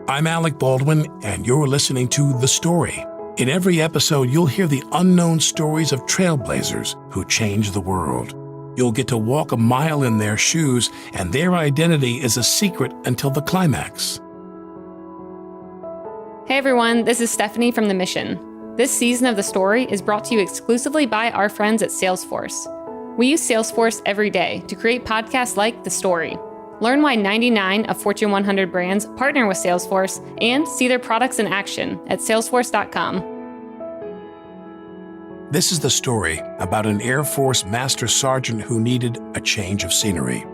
I'm Alec Baldwin, and you're listening to The Story. In every episode, you'll hear the unknown stories of trailblazers who changed the world. You'll get to walk a mile in their shoes, and their identity is a secret until the climax. Hey everyone, this is Stephanie from The Mission. This season of The Story is brought to you exclusively by our friends at Salesforce. We use Salesforce every day to create podcasts like The Story. Learn why 99 of Fortune 100 brands partner with Salesforce and see their products in action at salesforce.com. This is the story about an Air Force Master Sergeant who needed a change of scenery.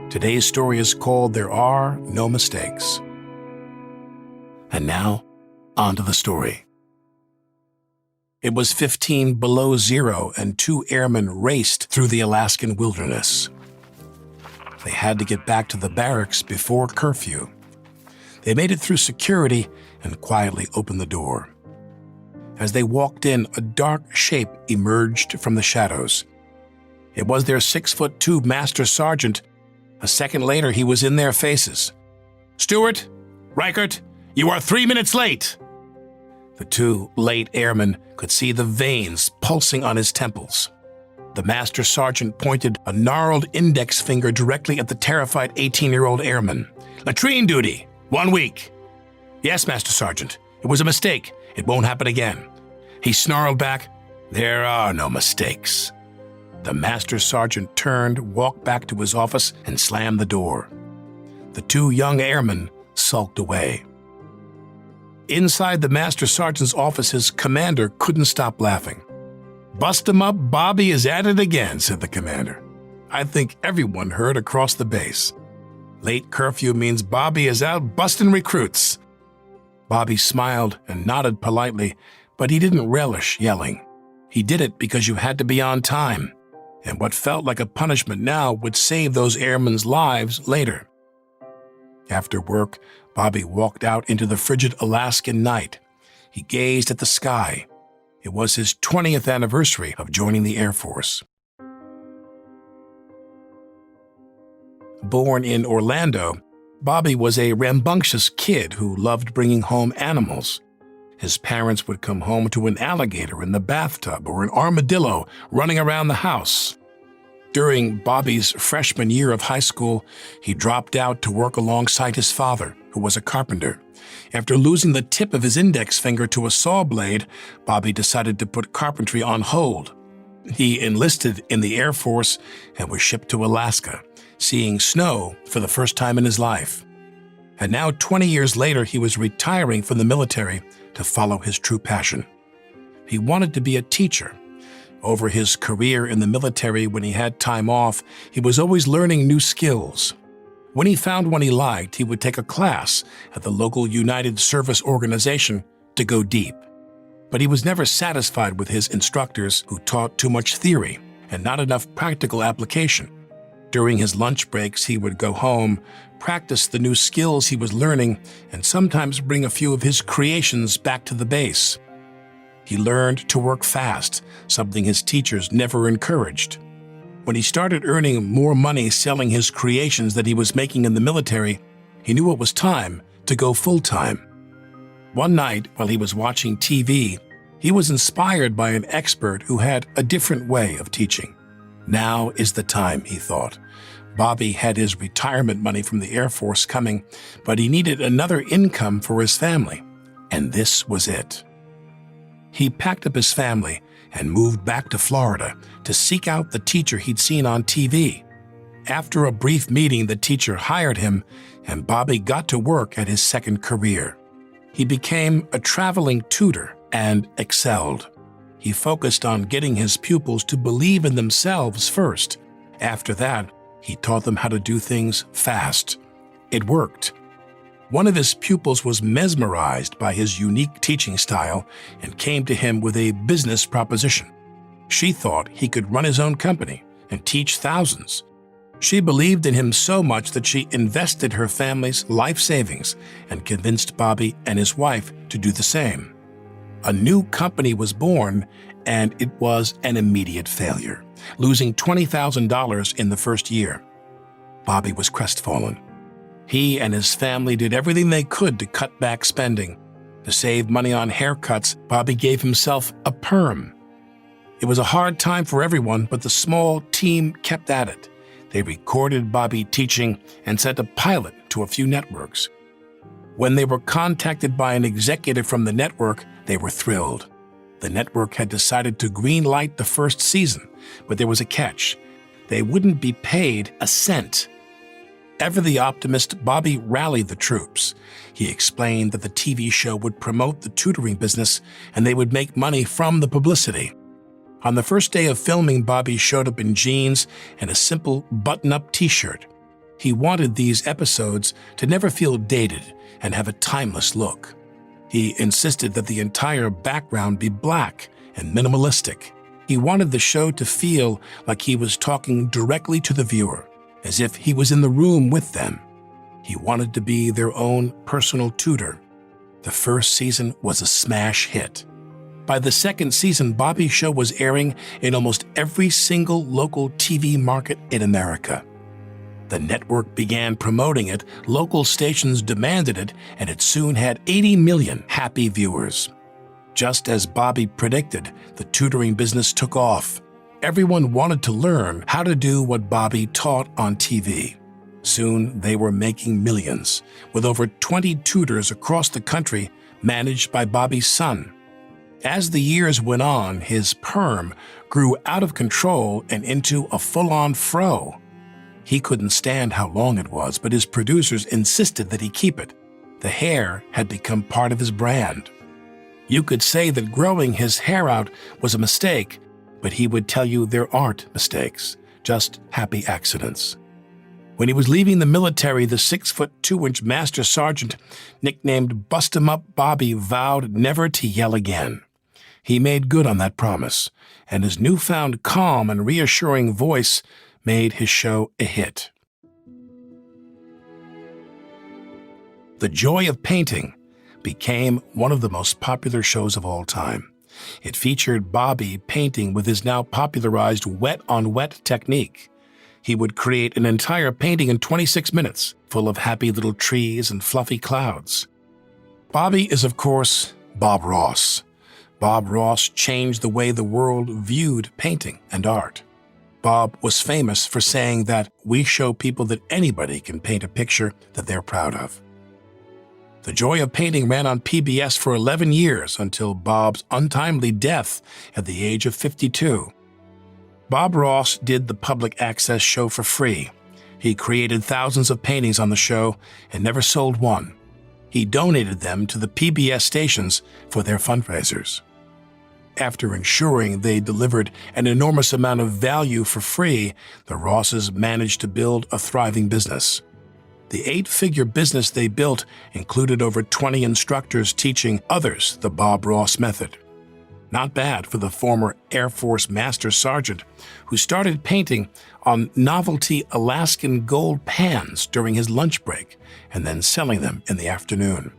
Today's story is called There Are No Mistakes. And now, on to the story. It was 15 below zero, and two airmen raced through the Alaskan wilderness. They had to get back to the barracks before curfew. They made it through security and quietly opened the door. As they walked in, a dark shape emerged from the shadows. It was their 6'2" Master Sergeant. A second later, he was in their faces. "Stewart, Reichert, you are 3 minutes late." The two late airmen could see the veins pulsing on his temples. The Master Sergeant pointed a gnarled index finger directly at the terrified 18-year-old airman. "Latrine duty, 1 week." "Yes, Master Sergeant, it was a mistake. It won't happen again." He snarled back, "There are no mistakes." The Master Sergeant turned, walked back to his office, and slammed the door. The two young airmen sulked away. Inside the Master Sergeant's office, his commander couldn't stop laughing. "Bust him up, Bobby is at it again," said the commander. I think everyone heard across the base. Late curfew means Bobby is out busting recruits. Bobby smiled and nodded politely, but he didn't relish yelling. He did it because you had to be on time, and what felt like a punishment now would save those airmen's lives later. After work, Bobby walked out into the frigid Alaskan night. He gazed at the sky. It was his 20th anniversary of joining the Air Force. Born in Orlando, Bobby was a rambunctious kid who loved bringing home animals. His parents would come home to an alligator in the bathtub or an armadillo running around the house. During Bobby's freshman year of high school, he dropped out to work alongside his father, who was a carpenter. After losing the tip of his index finger to a saw blade, Bobby decided to put carpentry on hold. He enlisted in the Air Force and was shipped to Alaska, seeing snow for the first time in his life. And now, 20 years later, he was retiring from the military to follow his true passion. He wanted to be a teacher. Over his career in the military, when he had time off, he was always learning new skills. When he found one he liked, he would take a class at the local United Service Organization to go deep. But he was never satisfied with his instructors who taught too much theory and not enough practical application. During his lunch breaks, he would go home, practice the new skills he was learning, and sometimes bring a few of his creations back to the base. He learned to work fast, something his teachers never encouraged. When he started earning more money selling his creations that he was making in the military, he knew it was time to go full-time. One night, while he was watching TV, he was inspired by an expert who had a different way of teaching. Now is the time, he thought. Bobby had his retirement money from the Air Force coming, but he needed another income for his family, and this was it. He packed up his family and moved back to Florida to seek out the teacher he'd seen on TV. After a brief meeting, the teacher hired him, and Bobby got to work at his second career. He became a traveling tutor and excelled. He focused on getting his pupils to believe in themselves first. After that, he taught them how to do things fast. It worked. One of his pupils was mesmerized by his unique teaching style and came to him with a business proposition. She thought he could run his own company and teach thousands. She believed in him so much that she invested her family's life savings and convinced Bobby and his wife to do the same. A new company was born, and it was an immediate failure, losing $20,000 in the first year. Bobby was crestfallen. He and his family did everything they could to cut back spending. To save money on haircuts, Bobby gave himself a perm. It was a hard time for everyone, but the small team kept at it. They recorded Bobby teaching and sent a pilot to a few networks. When they were contacted by an executive from the network, they were thrilled. The network had decided to greenlight the first season, but there was a catch. They wouldn't be paid a cent. Ever the optimist, Bobby rallied the troops. He explained that the TV show would promote the tutoring business and they would make money from the publicity. On the first day of filming, Bobby showed up in jeans and a simple button-up t-shirt. He wanted these episodes to never feel dated and have a timeless look. He insisted that the entire background be black and minimalistic. He wanted the show to feel like he was talking directly to the viewer, as if he was in the room with them. He wanted to be their own personal tutor. The first season was a smash hit. By the second season, Bobby's show was airing in almost every single local TV market in America. The network began promoting it, local stations demanded it, and it soon had 80 million happy viewers. Just as Bobby predicted, the tutoring business took off. Everyone wanted to learn how to do what Bobby taught on TV. Soon, they were making millions, with over 20 tutors across the country managed by Bobby's son. As the years went on, his perm grew out of control and into a full-on fro. He couldn't stand how long it was, but his producers insisted that he keep it. The hair had become part of his brand. You could say that growing his hair out was a mistake, but he would tell you there aren't mistakes, just happy accidents. When he was leaving the military, the 6'2" Master Sergeant, nicknamed Bust-em-Up Bobby, vowed never to yell again. He made good on that promise, and his newfound calm and reassuring voice made his show a hit. The Joy of Painting became one of the most popular shows of all time. It featured Bobby painting with his now popularized wet-on-wet technique. He would create an entire painting in 26 minutes, full of happy little trees and fluffy clouds. Bobby is, of course, Bob Ross. Bob Ross changed the way the world viewed painting and art. Bob was famous for saying that we show people that anybody can paint a picture that they're proud of. The Joy of Painting ran on PBS for 11 years until Bob's untimely death at the age of 52. Bob Ross did the public access show for free. He created thousands of paintings on the show and never sold one. He donated them to the PBS stations for their fundraisers. After ensuring they delivered an enormous amount of value for free, the Rosses managed to build a thriving business. The 8-figure business they built included over 20 instructors teaching others the Bob Ross method. Not bad for the former Air Force Master Sergeant, who started painting on novelty Alaskan gold pans during his lunch break and then selling them in the afternoon.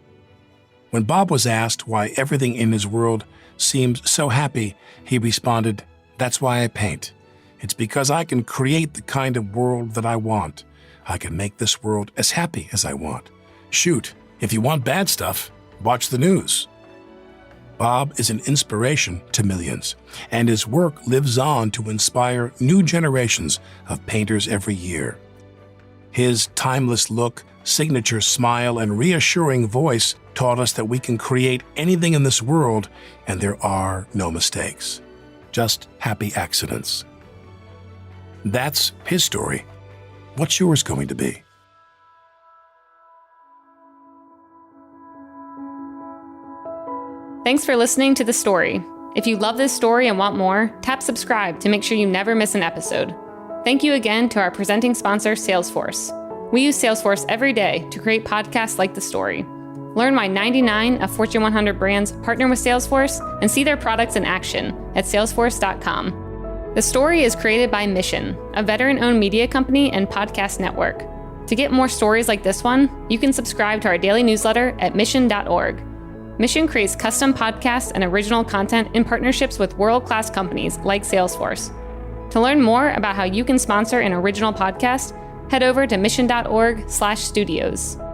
When Bob was asked why everything in his world seemed so happy, he responded, "That's why I paint. It's because I can create the kind of world that I want. I can make this world as happy as I want. Shoot, if you want bad stuff, watch the news." Bob is an inspiration to millions, and his work lives on to inspire new generations of painters every year. His timeless look, signature smile, and reassuring voice taught us that we can create anything in this world, and there are no mistakes, just happy accidents. That's his story. What's yours going to be? Thanks for listening to The Story. If you love this story and want more, tap subscribe to make sure you never miss an episode. Thank you again to our presenting sponsor, Salesforce. We use Salesforce every day to create podcasts like The Story. Learn why 99 of Fortune 100 brands partner with Salesforce and see their products in action at salesforce.com. The Story is created by Mission, a veteran-owned media company and podcast network. To get more stories like this one, you can subscribe to our daily newsletter at mission.org. Mission creates custom podcasts and original content in partnerships with world-class companies like Salesforce. To learn more about how you can sponsor an original podcast, head over to mission.org/studios.